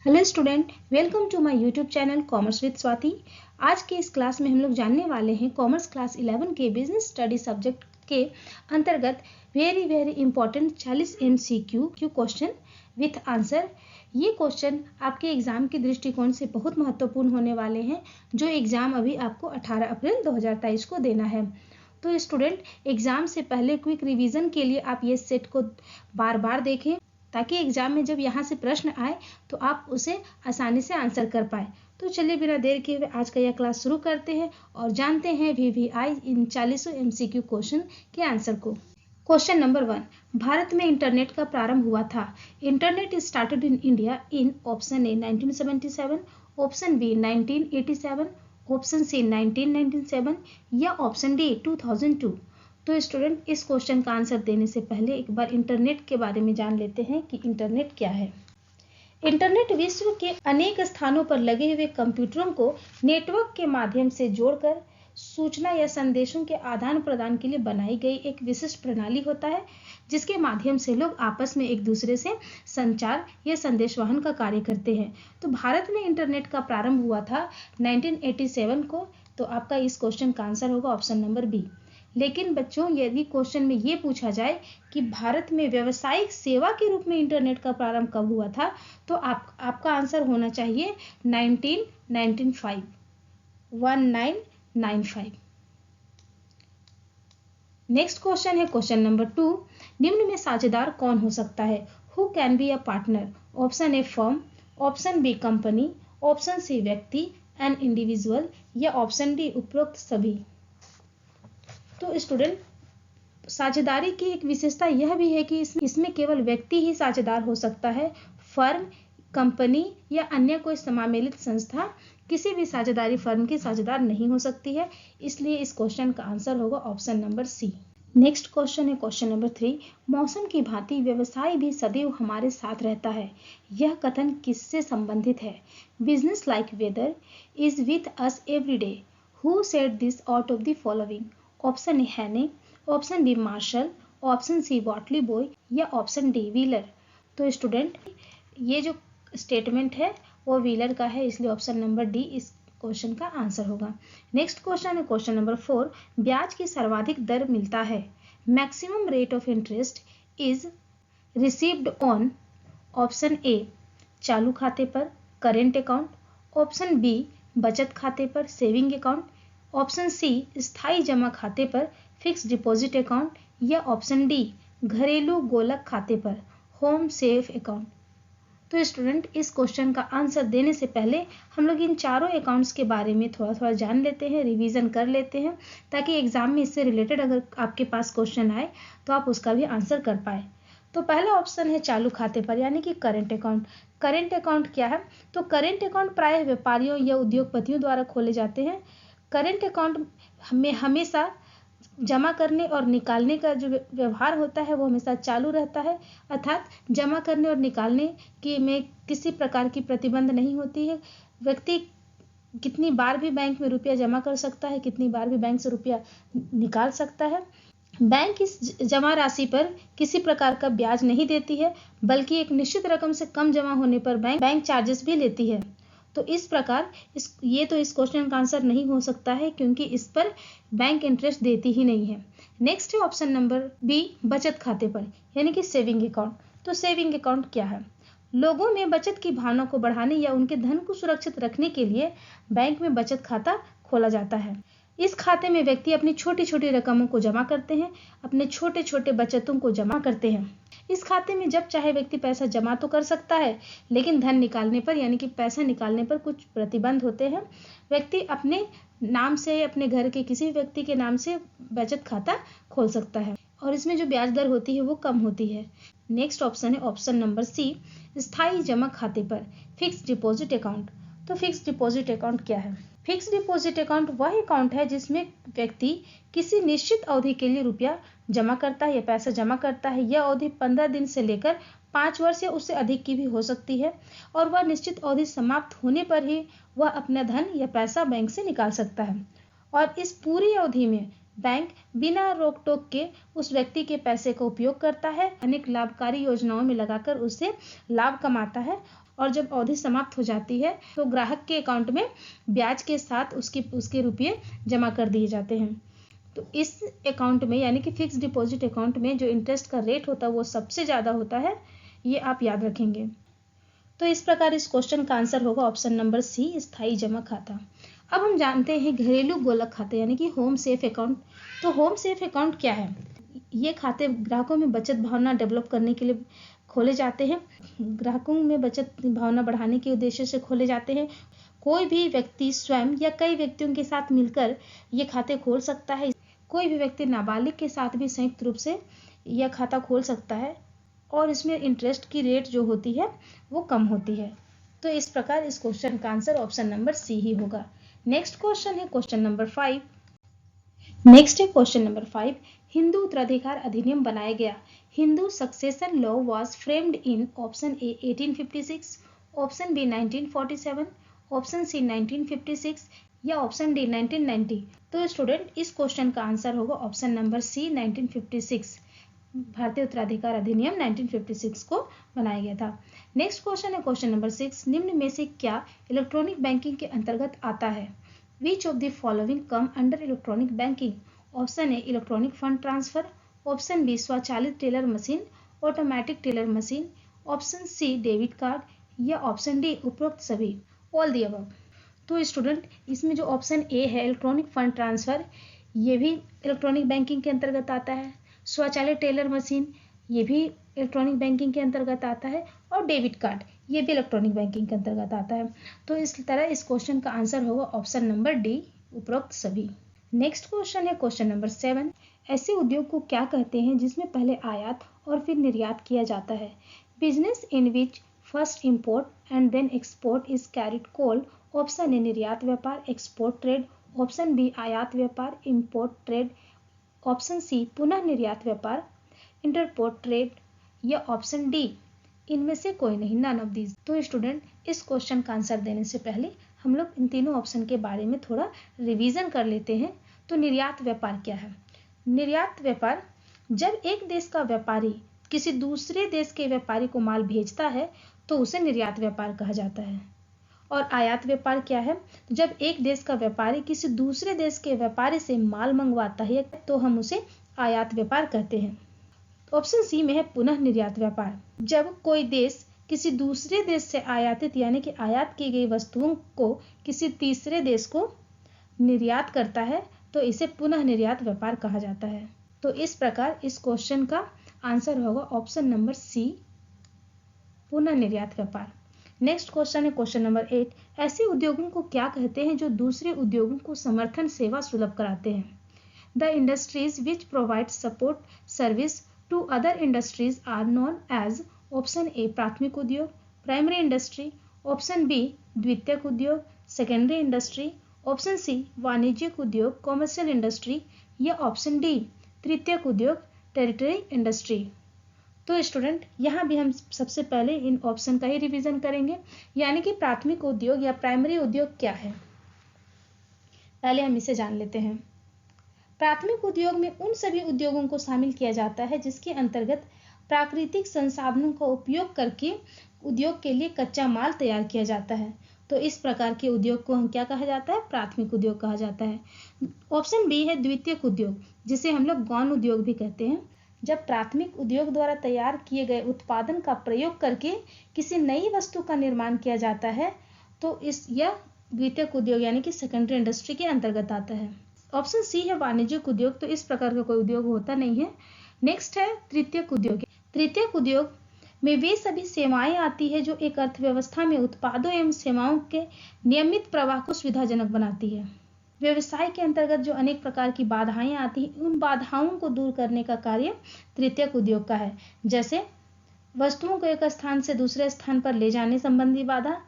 Hello student, welcome to my YouTube channel commerce with Swati. आज के इस क्लास में हम लोग जानने वाले हैं कॉमर्स क्लास 11 के बिजनेस स्टडी सब्जेक्ट के अंतर्गत very important 40 MCQ question with answer. ये क्वेश्चन आपके एग्जाम के दृष्टिकोण से बहुत महत्वपूर्ण होने वाले हैं, जो एग्जाम अभी आपको 18 अप्रैल 2023 को देना है। तो स्टूडेंट, एग्जाम से पहले क्विक रिवीजन के लिए आप ये सेट को बार बार देखें, ताकि एग्जाम में जब यहाँ से प्रश्न आए तो आप उसे आसानी से आंसर कर पाए। तो चलिए बिना देर किए हुए आज का यह क्लास शुरू करते हैं और जानते हैं VVI इन 40 MCQ क्वेश्चन के आंसर को। क्वेश्चन नंबर 1, भारत में इंटरनेट का प्रारंभ हुआ था। Internet started in India in option A 1977, option B 1987, option C 1997 या ऑप्शन डी 2002। तो स्टूडेंट, इस क्वेश्चन का आंसर देने से पहले एक बार इंटरनेट के बारे में जान लेते हैं कि इंटरनेट क्या है। इंटरनेट विश्व के अनेक स्थानों पर लगे हुए कंप्यूटरों को नेटवर्क के माध्यम से जोड़कर सूचना या संदेशों के आदान प्रदान के लिए बनाई गई एक विशिष्ट प्रणाली होता है, जिसके माध्यम से लोग आपस में एक दूसरे से संचार या संदेशवहन का कार्य करते हैं। तो भारत में इंटरनेट का प्रारंभ हुआ था 1987 को। तो आपका इस क्वेश्चन का आंसर होगा ऑप्शन नंबर बी। लेकिन बच्चों, यदि क्वेश्चन में ये पूछा जाए कि भारत में व्यावसायिक सेवा के रूप में इंटरनेट का प्रारंभ कब हुआ था, तो आपका आंसर होना चाहिए 1995। नेक्स्ट क्वेश्चन है क्वेश्चन नंबर 2, निम्न में साझेदार कौन हो सकता है? Who can be a partner? Option A firm, option B company, option C व्यक्ति एन इंडिविजुअल या ऑप्शन डी उपरोक्त सभी। तो स्टूडेंट, साझेदारी की एक विशेषता यह भी है कि इसमें केवल व्यक्ति ही साझेदार हो सकता है। फर्म, कंपनी या अन्य कोई समामेलित संस्था किसी भी साझेदारी फर्म की साझेदार नहीं हो सकती है। इसलिए इस क्वेश्चन का आंसर होगा option number C. Next question है क्वेश्चन नंबर 3, मौसम की भांति व्यवसाय भी सदैव हमारे साथ रहता है। यह कथन किससे संबंधित है? Business like weather is with us every day. Who said this out of the following? Option A Haney, option B Marshall, option C Whately boy या ऑप्शन डी व्हीलर। तो स्टूडेंट, ये जो स्टेटमेंट है वो व्हीलर का है, इसलिए option number D इस क्वेश्चन का आंसर होगा। नेक्स्ट क्वेश्चन है क्वेश्चन नंबर 4, ब्याज की सर्वाधिक दर मिलता है। Maximum rate of interest is received on option A चालू खाते पर करेंट अकाउंट, ऑप्शन बी बचत खाते पर सेविंग अकाउंट, ऑप्शन सी स्थायी जमा खाते पर फिक्स डिपॉजिट अकाउंट या ऑप्शन डी घरेलू गोलक खाते पर होम सेफ अकाउंट। तो स्टूडेंट, इस क्वेश्चन का आंसर देने से पहले हम लोग इन चारों अकाउंट्स के बारे में थोड़ा जान लेते हैं, रिवीजन कर लेते हैं, ताकि एग्जाम में इससे रिलेटेड अगर आपके पास क्वेश्चन आए तो आप उसका भी आंसर कर पाए। तो पहला ऑप्शन है चालू खाते पर, यानी कि करेंट अकाउंट। करेंट अकाउंट क्या है? तो करेंट अकाउंट प्रायः व्यापारियों या उद्योगपतियों द्वारा खोले जाते हैं। करेंट अकाउंट में हमेशा जमा करने और निकालने का जो व्यवहार होता है वो हमेशा चालू रहता है, अर्थात जमा करने और निकालने की में किसी प्रकार की प्रतिबंध नहीं होती है। व्यक्ति कितनी बार भी बैंक में रुपया जमा कर सकता है, कितनी बार भी बैंक से रुपया निकाल सकता है। बैंक इस जमा राशि पर किसी प्रकार का ब्याज नहीं देती है, बल्कि एक निश्चित रकम से कम जमा होने पर बैंक चार्जेस भी लेती है। तो इस प्रकार इस क्वेश्चन का आंसर नहीं हो सकता है, क्योंकि इस पर बैंक इंटरेस्ट देती ही नहीं है। नेक्स्ट है ऑप्शन नंबर बी बचत खाते पर, यानी कि सेविंग अकाउंट। तो सेविंग अकाउंट क्या है? लोगों में बचत की भावना को बढ़ाने या उनके धन को सुरक्षित रखने के लिए बैंक में बचत खाता खोला जाता है। इस खाते में व्यक्ति अपनी छोटी छोटी रकमों को जमा करते हैं, अपने छोटे छोटे बचतों को जमा करते हैं। इस खाते में जब चाहे व्यक्ति पैसा जमा तो कर सकता है, लेकिन धन निकालने पर, यानी कि पैसा निकालने पर कुछ प्रतिबंध होते हैं। व्यक्ति अपने नाम से, अपने घर के किसी व्यक्ति के नाम से बचत खाता खोल सकता है, और इसमें जो ब्याज दर होती है वो कम होती है। नेक्स्ट ऑप्शन है ऑप्शन नंबर सी स्थायी जमा खाते पर फिक्स डिपॉजिट अकाउंट। तो फिक्स डिपॉजिट अकाउंट क्या है? फिक्स डिपॉजिट अकाउंट वह अकाउंट है जिसमें व्यक्ति किसी निश्चित अवधि के लिए रुपया जमा करता है या पैसा जमा करता है। यह अवधि 15 दिन से लेकर 5 वर्ष या उससे अधिक की भी हो सकती है, और वह निश्चित अवधि समाप्त होने पर ही वह अपना धन या पैसा बैंक से निकाल सकता है। और इस पूरी अवधि में बैंक बिना रोक टोक के उस व्यक्ति के पैसे का उपयोग करता है, अनेक लाभकारी योजनाओं में लगाकर उससे लाभ कमाता है, और जब अवधि समाप्त हो जाती है तो ग्राहक के अकाउंट में ब्याज के साथ उसके रुपये जमा कर दिए जाते हैं। तो इस अकाउंट में यानी कि फिक्स डिपॉजिट अकाउंट में जो इंटरेस्ट का रेट होता है वो सबसे ज़्यादा होता है, ये आप याद रखेंगे। तो इस प्रकार इस क्वेश्चन का आंसर होगा ऑप्शन नंबर सी, स्थायी जमा खाता। अब हम जानते हैं घरेलू गोलक खाते यानी कि होम सेफ अकाउंट। तो होम सेफ अकाउंट क्या है? ये खाते ग्राहकों में बचत भावना डेवलप करने के लिए खोले जाते हैं। ग्राहकों में बचत भावना बढ़ाने के उद्देश्य से खोले जाते हैं। कोई भी व्यक्ति स्वयं या कई व्यक्तियों के साथ मिलकर ये खाते खोल सकता है। कोई भी व्यक्ति नाबालिग के साथ भी संयुक्त रूप से यह खाता खोल सकता है और इसमें इंटरेस्ट की रेट जो होती है वो कम होती है। तो इस प्रकार इस क्वेश्चन का आंसर ऑप्शन नंबर सी ही होगा। नेक्स्ट क्वेश्चन है क्वेश्चन नंबर 5। नेक्स्ट है क्वेश्चन नंबर 5। हिंदू उत्तराधिकार अधिनियम बनाया गया। Hindu succession law was framed in option A 1856, option B 1947, option C 1956 या ऑप्शन डी 1990। तो स्टूडेंट इस क्वेश्चन का आंसर होगा ऑप्शन नंबर सी 1956। भारतीय उत्तराधिकार अधिनियम 1956 को बनाया गया था। नेक्स्ट क्वेश्चन है क्वेश्चन नंबर 6। निम्न में से क्या इलेक्ट्रॉनिक बैंकिंग के अंतर्गत आता है? Which of the following come under electronic banking? Option A electronic fund transfer, option B स्वचालित teller machine, automatic teller machine, option C debit card या ऑप्शन डी उपरोक्त सभी, ऑल द अबव। तो student इसमें जो ऑप्शन ए है electronic fund transfer, ये भी इलेक्ट्रॉनिक बैंकिंग के अंतर्गत आता है। स्वचालित टेलर मशीन ये भी इलेक्ट्रॉनिक बैंकिंग के अंतर्गत आता है और डेबिट कार्ड ये भी इलेक्ट्रॉनिक बैंकिंग के अंतर्गत आता है। तो इस तरह इस क्वेश्चन का आंसर होगा ऑप्शन नंबर डी उपरोक्त सभी। नेक्स्ट क्वेश्चन है क्वेश्चन नंबर 7। ऐसे उद्योग को क्या कहते हैं जिसमें पहले आयात और फिर निर्यात किया जाता है? Business in which first import and then export is carried called. Option A निर्यात व्यापार एक्सपोर्ट ट्रेड, ऑप्शन बी आयात व्यापार इम्पोर्ट ट्रेड, ऑप्शन सी पुनः निर्यात व्यापार इंटरपोर्ट ट्रेड या ऑप्शन डी इनमें से कोई नहीं, नन ऑफ दीज। तो स्टूडेंट इस क्वेश्चन का आंसर देने से पहले हम लोग इन तीनों ऑप्शन के बारे में थोड़ा रिवीजन कर लेते हैं। तो निर्यात व्यापार क्या है? निर्यात व्यापार जब एक देश का व्यापारी किसी दूसरे देश के व्यापारी को माल भेजता है तो उसे निर्यात व्यापार कहा जाता है। और आयात व्यापार क्या है? जब एक देश का व्यापारी किसी दूसरे देश के व्यापारी से माल मंगवाता है तो हम उसे आयात व्यापार कहते हैं। ऑप्शन सी में है पुनः निर्यात व्यापार। जब कोई देश किसी दूसरे देश से आयातित यानी कि आयात की गई वस्तुओं को किसी तीसरे देश को निर्यात करता है तो इसे पुनः निर्यात व्यापार कहा जाता है। तो इस प्रकार इस क्वेश्चन का आंसर होगा ऑप्शन नंबर सी, पुनः निर्यात व्यापार। नेक्स्ट क्वेश्चन है क्वेश्चन नंबर 8। ऐसे उद्योगों को क्या कहते हैं जो दूसरे उद्योगों को समर्थन सेवा सुलभ कराते हैं? The industries which provide support service to other industries are known as. Option A प्राथमिक उद्योग प्राइमरी इंडस्ट्री, ऑप्शन बी द्वितीयक उद्योग सेकेंडरी इंडस्ट्री, ऑप्शन सी वाणिज्यिक उद्योग कॉमर्शियल इंडस्ट्री या ऑप्शन डी तृतीयक उद्योग टेरिटरी इंडस्ट्री। तो स्टूडेंट यहाँ भी हम सबसे पहले इन ऑप्शन का ही रिवीजन करेंगे, यानी कि प्राथमिक उद्योग या प्राइमरी उद्योग क्या है, पहले हम इसे जान लेते हैं। प्राथमिक उद्योग में उन सभी उद्योगों को शामिल किया जाता है जिसके अंतर्गत प्राकृतिक संसाधनों का उपयोग करके उद्योग के लिए कच्चा माल तैयार किया जाता है। तो इस प्रकार के उद्योग को हम क्या कहा जाता है? प्राथमिक उद्योग कहा जाता है। ऑप्शन बी है द्वितीयक उद्योग, जिसे हम लोग गौण उद्योग भी कहते हैं। जब प्राथमिक उद्योग द्वारा तैयार किए गए उत्पादन का प्रयोग करके किसी नई वस्तु का निर्माण किया जाता है तो यह द्वितीयक उद्योग यानी कि सेकेंडरी इंडस्ट्री के अंतर्गत आता है। ऑप्शन सी है वाणिज्यिक उद्योग, तो इस प्रकार का कोई उद्योग होता नहीं है। नेक्स्ट है तृतीयक उद्योग। तृतीयक उद्योग में वे सभी सेवाएं आती है जो एक अर्थव्यवस्था में उत्पादों एवं सेवाओं के नियमित प्रवाह को सुविधाजनक बनाती है। व्यवसाय के अंतर्गत जो अनेक प्रकार की बाधाएं आती हैं उन बाधाओं को दूर करने का कार्य तृतीयक उद्योग का है। जैसे वस्तुओं को एक स्थान से दूसरे स्थान पर ले जाने संबंधी बाधा,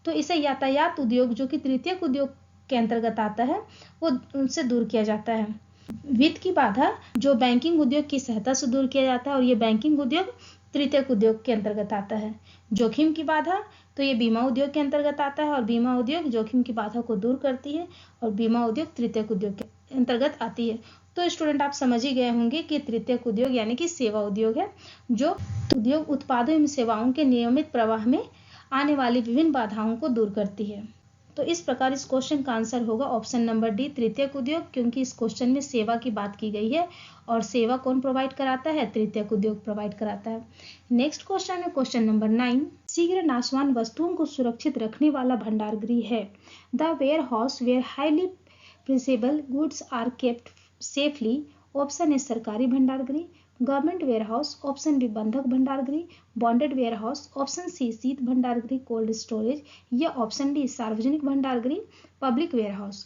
तो इसे यातायात उद्योग जो कि तृतीयक उद्योग के अंतर्गत आता है वो उनसे दूर किया जाता है। वित्त की बाधा जो बैंकिंग उद्योग की सहायता से दूर किया जाता है और ये बैंकिंग उद्योग तृतीयक उद्योग के अंतर्गत आता है। जोखिम की बाधा तो ये बीमा उद्योग के अंतर्गत आता है और बीमा उद्योग जोखिम की बाधा को दूर करती है और बीमा उद्योग तृतीयक उद्योग के अंतर्गत आती है। तो स्टूडेंट आप समझ ही गए होंगे कि तृतीयक उद्योग यानी कि सेवा उद्योग है, जो उद्योग उत्पादों एवं सेवाओं के नियमित प्रवाह में आने वाली विभिन्न बाधाओं को दूर करती है। तो इस प्रकार इस क्वेश्चन का आंसर होगा ऑप्शन नंबर डी, तृतीयक उद्योग, क्योंकि इस क्वेश्चन में सेवा की बात की गई है और सेवा कौन प्रोवाइड कराता है? तृतीयक उद्योग प्रोवाइड कराता है। नेक्स्ट क्वेश्चन है क्वेश्चन नंबर 9, शीघ्र नाशवान वस्तुओं को सुरक्षित रखने वाला भंडार गृह है the ware house where highly perishable goods are kept safely. Option A सरकारी भंडार गृह, government ware house, option B बंधक भंडार गृह, bonded ware house, option C शीत भंडार गृह कोल्ड स्टोरेज, या ऑप्शन डी सार्वजनिक भंडार गृह पब्लिक वेयर हाउस।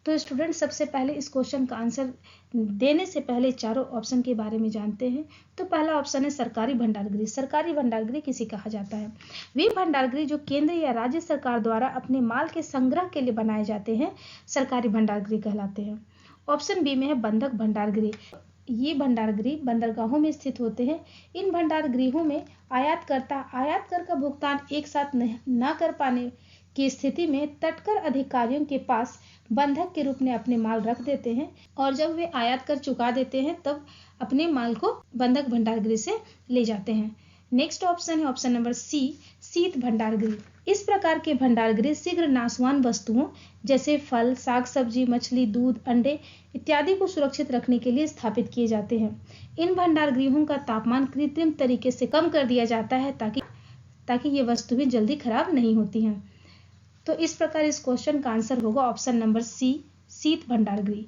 तो स्टूडेंट सबसे पहले इस क्वेश्चन का आंसर देने से पहले चारों ऑप्शन के बारे में जानते हैं। तो पहला ऑप्शन है सरकारी भंडार गृह। सरकारी भंडार गृह किसे कहा जाता है? वे भंडार गृह जो केंद्र या राज्य सरकार द्वारा अपने माल के संग्रह के लिए बनाए जाते हैं सरकारी भंडार गृह कहलाते हैं। ऑप्शन बी में है बंधक भंडार गृह। ये भंडार गृह बंदरगाहों में स्थित होते हैं। इन भंडार गृहों में आयात कर का भुगतान एक साथ न कर पाने की स्थिति में तटकर अधिकारियों के पास बंधक के रूप में अपने माल रख देते हैं और जब वे आयात कर चुका देते हैं तब अपने माल को बंधक भंडार गृह से ले जाते हैं। नेक्स्ट ऑप्शन है ऑप्शन नंबर सी, शीत भंडार गृह। इस प्रकार के भंडार गृह शीघ्र नाशवान वस्तुओं जैसे फल, साग सब्जी, मछली, दूध, अंडे इत्यादि को सुरक्षित रखने के लिए स्थापित किए जाते हैं। इन भंडार गृहों का तापमान कृत्रिम तरीके से कम कर दिया जाता है ताकि ये वस्तुएं जल्दी खराब नहीं होती हैं। तो इस प्रकार इस क्वेश्चन का आंसर होगा ऑप्शन नंबर सी, शीत भंडार गृह।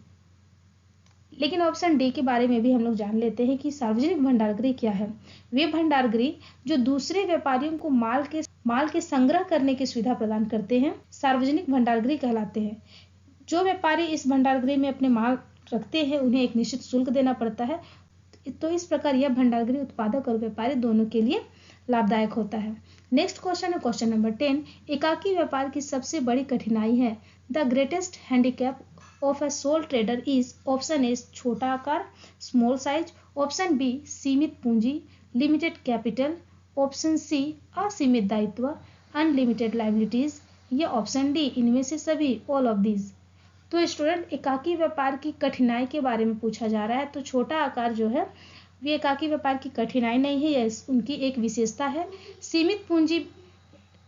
लेकिन ऑप्शन डी के बारे में भी हम लोग जान लेते हैं कि सार्वजनिक भंडार गृह क्या है। वे भंडार गृह जो दूसरे व्यापारियों को माल के संग्रह करने की सुविधा प्रदान करते हैं सार्वजनिक भंडार गृह कहलाते हैं। जो व्यापारी इस भंडार गृह में अपने माल रखते हैं उन्हें एक निश्चित शुल्क देना पड़ता है। तो इस प्रकार यह भंडार गृह उत्पादक और व्यापारी दोनों के लिए लाभदायक होता है। नेक्स्ट क्वेश्चन है क्वेश्चन नंबर 10, एकाकी व्यापार की सबसे बड़ी कठिनाई है the greatest handicap of a soul trader is. Option ए छोटा आकार स्मॉल साइज, ऑप्शन बी सीमित पूंजी लिमिटेड कैपिटल, ऑप्शन सी असीमित दायित्व अनलिमिटेड लायबिलिटीज, या ऑप्शन डी इनमें से सभी ऑल ऑफ दीज। तो स्टूडेंट एकाकी व्यापार की कठिनाई के बारे में पूछा जा रहा है। तो छोटा आकार जो है ये एकाकी व्यापार की कठिनाई नहीं है, यह उनकी एक विशेषता है। सीमित पूंजी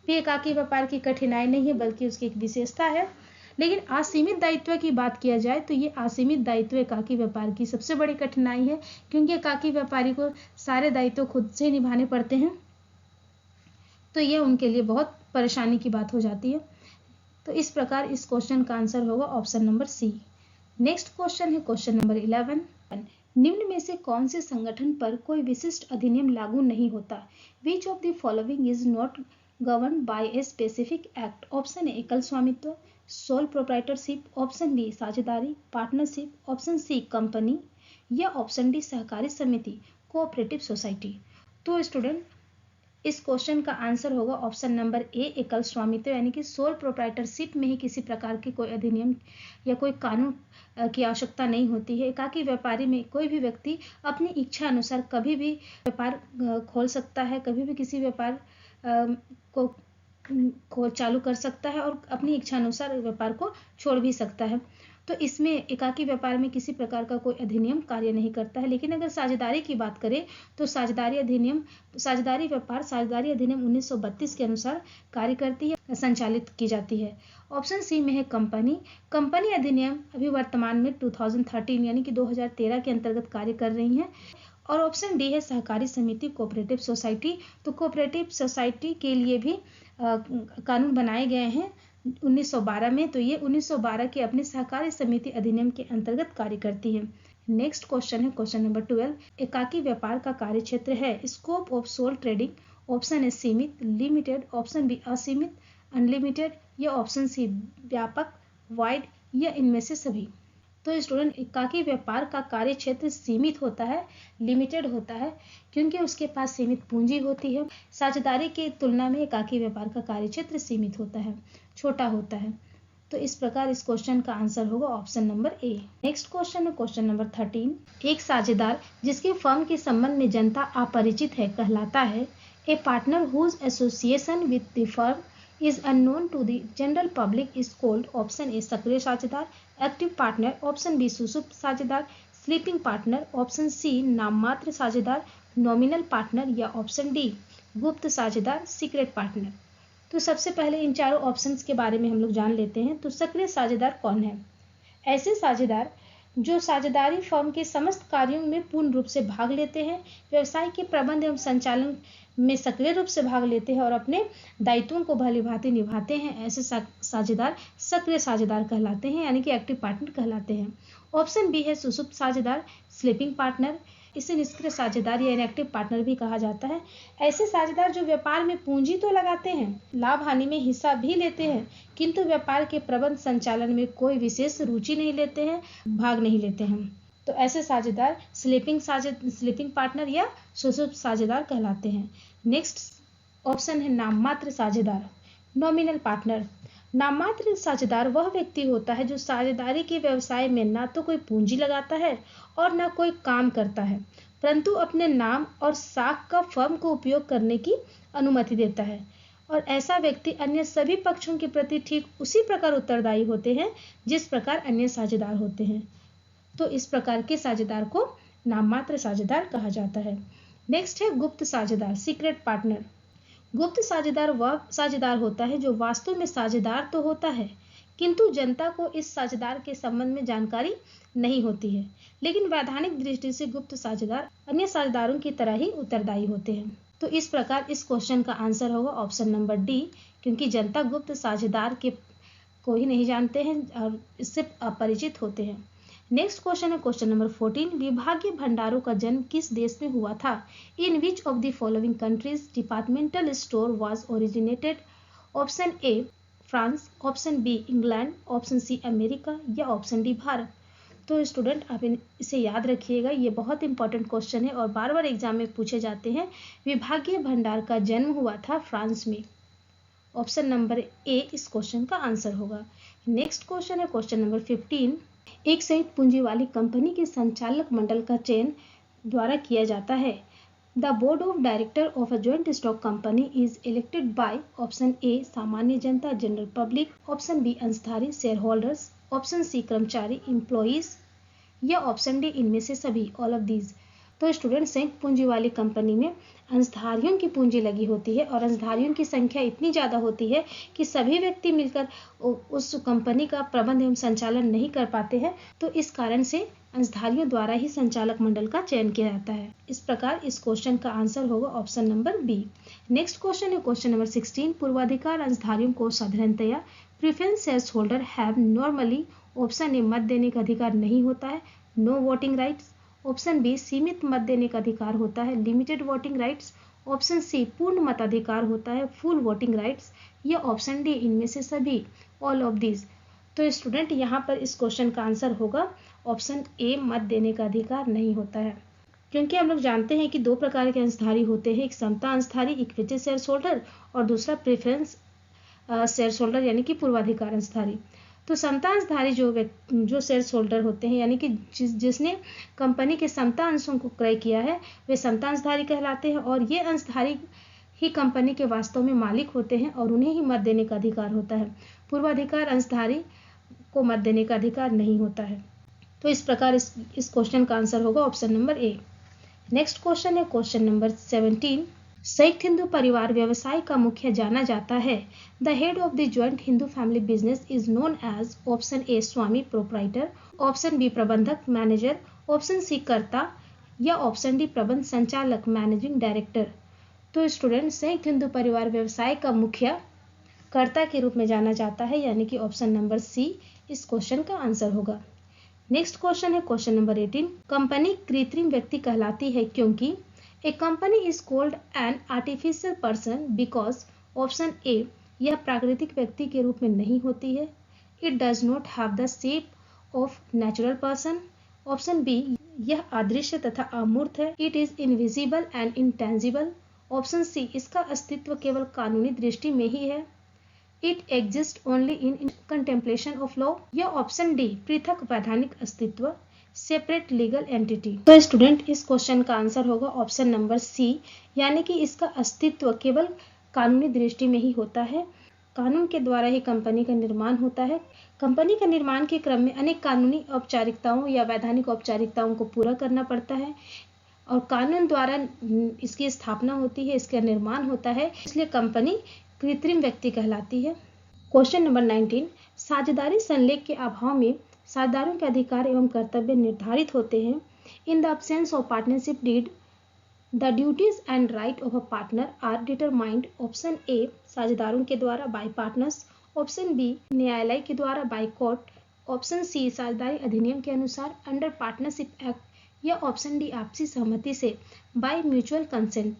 भी एकाकी व्यापार की कठिनाई नहीं है बल्कि उसकी एक विशेषता है। लेकिन असीमित दायित्व की बात किया जाए तो ये असीमित दायित्व एकाकी व्यापार की सबसे बड़ी कठिनाई है, क्योंकि एकाकी व्यापारी को सारे दायित्व खुद से निभाने पड़ते हैं, तो ये उनके लिए बहुत परेशानी की बात हो जाती है। तो इस प्रकार इस क्वेश्चन का आंसर होगा option number C. Next question है क्वेश्चन नंबर 11, निम्न में से कौन से संगठन पर कोई विशिष्ट अधिनियम लागू नहीं होता? विच of the following is not govern by a specific act? Option A एकल स्वामित्व, सोल प्रोप्राइटरशिप, ऑप्शन बी साझेदारी पार्टनरशिप, ऑप्शन सी कंपनी, या ऑप्शन डी सहकारी समिति कोऑपरेटिव सोसाइटी। तो स्टूडेंट इस क्वेश्चन का आंसर होगा ऑप्शन नंबर ए एकल स्वामित्व, यानी कि सोल प्रोप्राइटरशिप में ही किसी प्रकार की कोई अधिनियम या कोई कानून की आवश्यकता नहीं होती है। एकाकी व्यापारी में कोई भी व्यक्ति अपनी इच्छा अनुसार कभी भी व्यापार खोल सकता है, कभी भी किसी व्यापार को चालू कर सकता है और अपनी इच्छा अनुसार व्यापार को छोड़ भी सकता है। तो इसमें एकाकी व्यापार में किसी प्रकार का कोई अधिनियम कार्य नहीं करता है। लेकिन अगर साझेदारी की बात करें तो साझेदारी अधिनियम 1932 के अनुसार कार्य करती है, संचालित की जाती है। ऑप्शन सी में है कंपनी अधिनियम अभी वर्तमान में 2013 यानी कि 2013 के अंतर्गत कार्य कर रही है। और ऑप्शन डी है सहकारी समिति कोऑपरेटिव सोसाइटी। तो कोऑपरेटिव सोसाइटी के लिए भी कानून बनाए गए हैं 1912 में, तो ये 1912 के अपने सहकारी समिति अधिनियम के अंतर्गत कार्य करती है। नेक्स्ट क्वेश्चन है क्वेश्चन नंबर 12, एकाकी व्यापार का कार्य क्षेत्र है scope of sole trading. Option A सीमित लिमिटेड, ऑप्शन बी असीमित अनलिमिटेड, या ऑप्शन सी व्यापक वाइड, या इनमें से सभी। तो स्टूडेंट एकाकी व्यापार का कार्य क्षेत्र सीमित होता है, लिमिटेड होता है, क्योंकि उसके पास सीमित पूंजी होती है। साझेदारी की तुलना में एकाकी व्यापार का कार्य क्षेत्र सीमित होता है, छोटा होता है। तो इस प्रकार इस क्वेश्चन का आंसर होगा option number A. Next question है क्वेश्चन नंबर 13, एक साझेदार जिसके फर्म के संबंध में जनता अपरिचित है कहलाता है a partner whose association with the firm is unknown to the general public is called option A सक्रिय साझेदार, एक्टिव पार्टनर, ऑप्शन बी सुषुप्त साझेदार, स्लीपिंग पार्टनर, ऑप्शन सी नाममात्र साझेदार, नॉमिनल पार्टनर, या ऑप्शन डी गुप्त साझेदार, सीक्रेट पार्टनर। तो सबसे पहले इन चारों ऑप्शंस के बारे में हम लोग जान लेते हैं। तो सक्रिय साझेदार कौन है? ऐसे साझेदार जो साझेदारी फर्म के समस्त कार्यों में पूर्ण रूप से भाग लेते हैं, व्यवसाय के प्रबंध एवं संचालन में सक्रिय रूप से भाग लेते हैं और अपने दायित्वों को भलीभांति निभाते हैं, ऐसे साझेदार सक्रिय साझेदार कहलाते हैं, यानी कि एक्टिव पार्टनर कहलाते हैं। ऑप्शन बी है सुषुप्त साझेदार, स्लीपिंग पार्टनर। इसे निष्क्रिय साझेदार या इनएक्टिव पार्टनर भी कहा जाता है। ऐसे साझेदार जो व्यापार में पूंजी तो लगाते हैं, लाभ हानि में हिस्सा भी लेते हैं, किंतु व्यापार के प्रबंध संचालन में कोई विशेष रुचि नहीं लेते हैं, भाग नहीं लेते हैं। तो ऐसे साझेदार स्लीपिंग पार्टनर या सुषुप्त साझेदार कहलाते हैं। नेक्स्ट ऑप्शन है नाममात्र साझेदार, नॉमिनल पार्टनर। नाममात्र साझेदार वह व्यक्ति होता है जो साझेदारी के व्यवसाय में ना तो कोई पूंजी लगाता है और ना कोई काम करता है, परंतु अपने नाम और साख का फर्म को उपयोग करने की अनुमति देता है, और ऐसा व्यक्ति अन्य सभी पक्षों के प्रति ठीक उसी प्रकार उत्तरदायी होते हैं जिस प्रकार अन्य साझेदार होते हैं। तो इस प्रकार के साझेदार को नाममात्र साझेदार कहा जाता है। नेक्स्ट है गुप्त साझेदार, सीक्रेट पार्टनर। गुप्त साझेदार वह साझेदार होता है जो वास्तव में साझेदार तो होता है, किंतु जनता को इस साझेदार के संबंध में जानकारी नहीं होती है, लेकिन वैधानिक दृष्टि से गुप्त साझेदार अन्य साझेदारों की तरह ही उत्तरदायी होते हैं। तो इस प्रकार इस क्वेश्चन का आंसर होगा ऑप्शन नंबर डी, क्योंकि जनता गुप्त साझेदार के को ही नहीं जानते हैं और इससे अपरिचित होते हैं। नेक्स्ट क्वेश्चन है क्वेश्चन नंबर 14, विभागीय भंडारों का जन्म किस देश में हुआ था? In which of the following countries departmental store was originated? Option A France, option B England, option C America या ऑप्शन डी भारत। तो स्टूडेंट आप इसे याद रखिएगा, ये बहुत इंपॉर्टेंट क्वेश्चन है और बार बार एग्जाम में पूछे जाते हैं। विभागीय भंडार का जन्म हुआ था फ्रांस में। ऑप्शन नंबर ए इस क्वेश्चन का आंसर होगा। नेक्स्ट क्वेश्चन है क्वेश्चन नंबर 15, एक संयुक्त पूंजी वाली कंपनी के संचालक मंडल का चयन द्वारा किया जाता है। The board of director of a joint stock company is elected by option A सामान्य जनता जनरल पब्लिक, ऑप्शन बी अंशधारी शेयर होल्डर्स, ऑप्शन सी कर्मचारी एम्प्लॉइज या ऑप्शन डी इनमें से सभी, ऑल ऑफ दीज। तो स्टूडेंट संयुक्त पूंजी वाली कंपनी में अंशधारियों की पूंजी लगी होती है और अंशधारियों की संख्या इतनी ज़्यादा होती है कि सभी व्यक्ति मिलकर उस कंपनी का प्रबंध एवं संचालन नहीं कर पाते हैं, तो इस कारण से अंशधारियों द्वारा ही संचालक मंडल का चयन किया जाता है। इस प्रकार इस क्वेश्चन का आंसर होगा option number B. Next question है क्वेश्चन नंबर 16, पूर्वाधिकार अंशधारियों को साधारणतया preference share holder have normally, option A मत देने का अधिकार नहीं होता है, no voting rights, option B सीमित मत देने का अधिकार होता है, limited voting rights, option C पूर्ण मताधिकार होता है, फुल वोटिंग राइट्स या ऑप्शन डी इनमें से सभी, ऑल ऑफ दीज। तो स्टूडेंट यहाँ पर इस क्वेश्चन का आंसर होगा ऑप्शन ए मत देने का अधिकार नहीं होता है, क्योंकि हम लोग जानते हैं कि दो प्रकार के अंशधारी होते हैं, एक समता अंशधारी इक्विटी शेयर होल्डर और दूसरा प्रेफरेंस शेयर होल्डर यानी कि पूर्वाधिकार अंशधारी। तो समता अंशधारी जो शेयर होल्डर होते हैं यानी कि जिसने कंपनी के समता अंशों को क्रय किया है वे समता अंशधारी कहलाते हैं, और ये अंशधारी ही कंपनी के वास्तव में मालिक होते हैं और उन्हें ही मत देने का अधिकार होता है। पूर्वाधिकार अंशधारी को मत देने का अधिकार नहीं होता है। तो इस प्रकार इस क्वेश्चन का आंसर होगा option number A. Next question है क्वेश्चन नंबर 17, संयुक्त हिंदू परिवार व्यवसाय का मुखिया जाना जाता है। The head of the joint Hindu family business is known as, option A स्वामी प्रोप्राइटर, ऑप्शन बी प्रबंधक मैनेजर, ऑप्शन सी कर्ता या ऑप्शन डी प्रबंध संचालक मैनेजिंग डायरेक्टर। तो स्टूडेंट संयुक्त हिंदू परिवार व्यवसाय का मुखिया कर्ता के रूप में जाना जाता है, यानी कि ऑप्शन नंबर सी इस क्वेश्चन का आंसर होगा। नेक्स्ट क्वेश्चन है क्वेश्चन नंबर 18, कंपनी कृत्रिम व्यक्ति कहलाती है क्योंकि a company is called an artificial person because, option A यह प्राकृतिक व्यक्ति के रूप में नहीं होती है, it does not have the shape of natural person, option B यह अदृश्य तथा अमूर्त है, it is invisible and intangible, option C इसका अस्तित्व केवल कानूनी दृष्टि में ही है, it exist only in contemplation of law या ऑप्शन डी पृथक वैधानिक अस्तित्व, सेपरेट लीगल एंटिटी। तो स्टूडेंट इस क्वेश्चन का आंसर होगा ऑप्शन नंबर सी, यानी कि इसका अस्तित्व केवल कानूनी दृष्टि में ही होता है। कानून के द्वारा ही कंपनी का निर्माण होता है। कंपनी का निर्माण के क्रम में अनेक कानूनी औपचारिकताओं या वैधानिक औपचारिकताओं को पूरा करना पड़ता है और कानून द्वारा इसकी स्थापना होती है, इसका निर्माण होता है, इसलिए कंपनी कृत्रिम व्यक्ति कहलाती है। क्वेश्चन नंबर 19, साझेदारी संलेख के अभाव में साझेदारों के अधिकार एवं कर्तव्य निर्धारित होते हैं। In the absence of partnership deed the duties and right of a partner are determined. Option A साझेदारों के द्वारा बाय पार्टनर्स, ऑप्शन बी न्यायालय के द्वारा बाय कोर्ट, ऑप्शन सी साझेदारी अधिनियम के अनुसार अंडर पार्टनरशिप एक्ट, या ऑप्शन डी आपसी सहमति से बाय म्यूचुअल कंसेंट।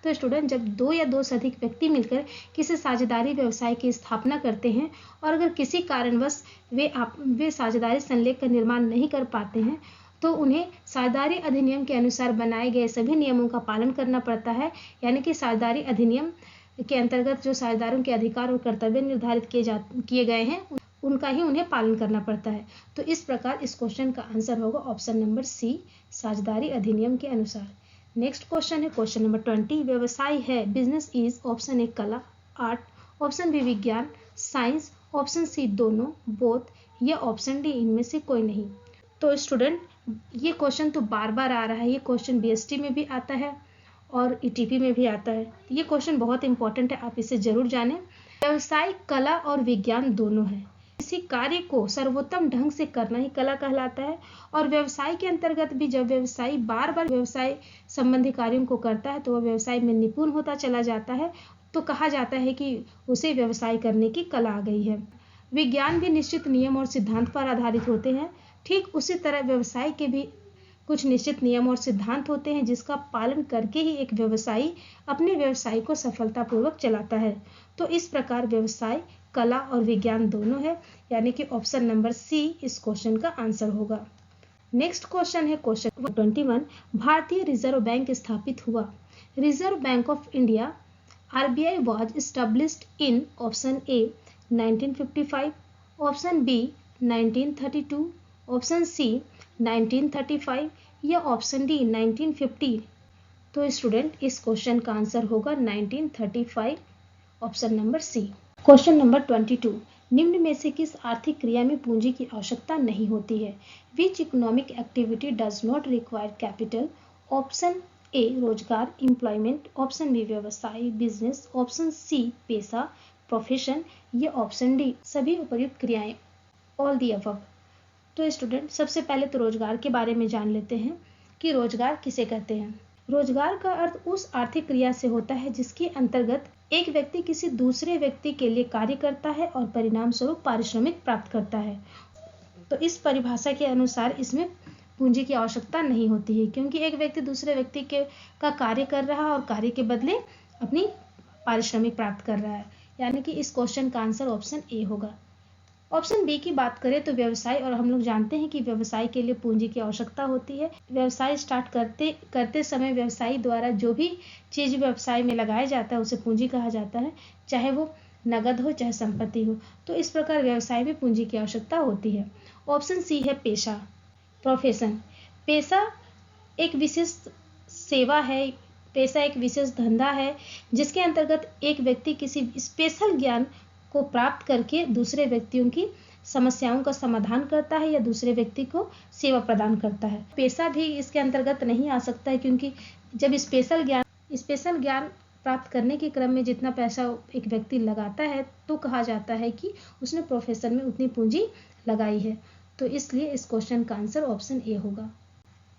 तो स्टूडेंट, जब दो या दो से अधिक व्यक्ति मिलकर किसी साझेदारी व्यवसाय की स्थापना करते हैं और अगर किसी कारणवश वे साझेदारी संलेख का निर्माण नहीं कर पाते हैं तो उन्हें साझेदारी अधिनियम के अनुसार बनाए गए सभी नियमों का पालन करना पड़ता है। यानी कि साझेदारी अधिनियम के अंतर्गत जो साझेदारों के अधिकार और कर्तव्य निर्धारित किए गए हैं उनका ही उन्हें पालन करना पड़ता है। तो इस प्रकार इस क्वेश्चन का आंसर होगा ऑप्शन नंबर सी, साझेदारी अधिनियम के अनुसार। नेक्स्ट क्वेश्चन है क्वेश्चन नंबर 20, व्यवसाय है बिजनेस इज, ऑप्शन ए कला आर्ट, ऑप्शन बी विज्ञान साइंस, ऑप्शन सी दोनों बोथ, या ऑप्शन डी इनमें से कोई नहीं। तो स्टूडेंट, ये क्वेश्चन तो बार बार आ रहा है। ये क्वेश्चन बीएसटी में भी आता है और ईटीपी में भी आता है। ये क्वेश्चन बहुत इंपॉर्टेंट है, आप इसे जरूर जानें। व्यवसाय कला और विज्ञान दोनों है। किसी कार्य को सर्वोत्तम ढंग से करना ही कला कहलाता है। और व्यवसाय के अंतर्गत भी जब व्यवसायी बार बार व्यवसाय संबंधी कार्यों को करता है तो वह व्यवसाय में निपुण होता चला जाता है, तो कहा जाता है कि उसे व्यवसाय करने की कला आ गई है। विज्ञान भी निश्चित नियम और सिद्धांत पर आधारित होते हैं। ठीक उसी तरह व्यवसाय के भी कुछ निश्चित नियम और सिद्धांत होते हैं जिसका पालन करके ही एक व्यवसायी अपने व्यवसाय को सफलतापूर्वक चलाता है। तो इस प्रकार व्यवसाय कला और विज्ञान दोनों है, यानी कि ऑप्शन नंबर सी इस क्वेश्चन का आंसर होगा। नेक्स्ट क्वेश्चन है क्वेश्चन 21, भारतीय रिजर्व बैंक स्थापित हुआ। Reserve bank of India RBI was established in, option A 1955, option B 1932, option C 1935, या ऑप्शन डी 1950। तो स्टूडेंट, इस क्वेश्चन का आंसर होगा 1935, option number C. Question number 22, निम्न में से किस आर्थिक क्रिया में पूंजी की आवश्यकता नहीं होती है। Which economic activity does not require capital. Option A रोजगार एम्प्लॉयमेंट, ऑप्शन बी व्यवसाय बिजनेस, ऑप्शन सी पेशा प्रोफेशन, या ऑप्शन डी सभी उपर्युक्त क्रियाएं, ऑल दी अबव। तो स्टूडेंट, सबसे पहले तो रोजगार के बारे में जान लेते हैं कि रोजगार किसे कहते हैं। रोजगार का अर्थ उस आर्थिक क्रिया से होता है जिसके अंतर्गत एक व्यक्ति किसी दूसरे व्यक्ति के लिए कार्य करता है और परिणाम स्वरूप पारिश्रमिक प्राप्त करता है। तो इस परिभाषा के अनुसार इसमें पूंजी की आवश्यकता नहीं होती है, क्योंकि एक व्यक्ति दूसरे व्यक्ति का कार्य कर रहा है और कार्य के बदले अपनी पारिश्रमिक प्राप्त कर रहा है। यानी कि इस क्वेश्चन का आंसर ऑप्शन ए होगा। ऑप्शन बी की बात करें तो व्यवसाय, और हम लोग जानते हैं कि व्यवसाय के लिए पूंजी की आवश्यकता होती है। व्यवसाय स्टार्ट करते समय व्यवसायी द्वारा जो भी चीज व्यवसाय में लगाया जाता है उसे पूंजी कहा जाता है, चाहे वो नगद हो चाहे संपत्ति हो। तो इस प्रकार व्यवसाय में पूंजी की आवश्यकता होती है। ऑप्शन सी है पेशा प्रोफेशन। पेशा एक विशेष सेवा है, पेशा एक विशेष धंधा है जिसके अंतर्गत एक व्यक्ति किसी स्पेशल ज्ञान को प्राप्त करके दूसरे व्यक्तियों की समस्याओं का समाधान करता है या दूसरे व्यक्ति को सेवा प्रदान करता है। पेशा भी इसके अंतर्गत नहीं आ सकता है, क्योंकि जब स्पेशल ज्ञान प्राप्त करने के क्रम में जितना पैसा एक व्यक्ति लगाता है तो कहा जाता है कि उसने प्रोफेशन में उतनी पूंजी लगाई है। तो इसलिए इस क्वेश्चन का आंसर ऑप्शन ए होगा।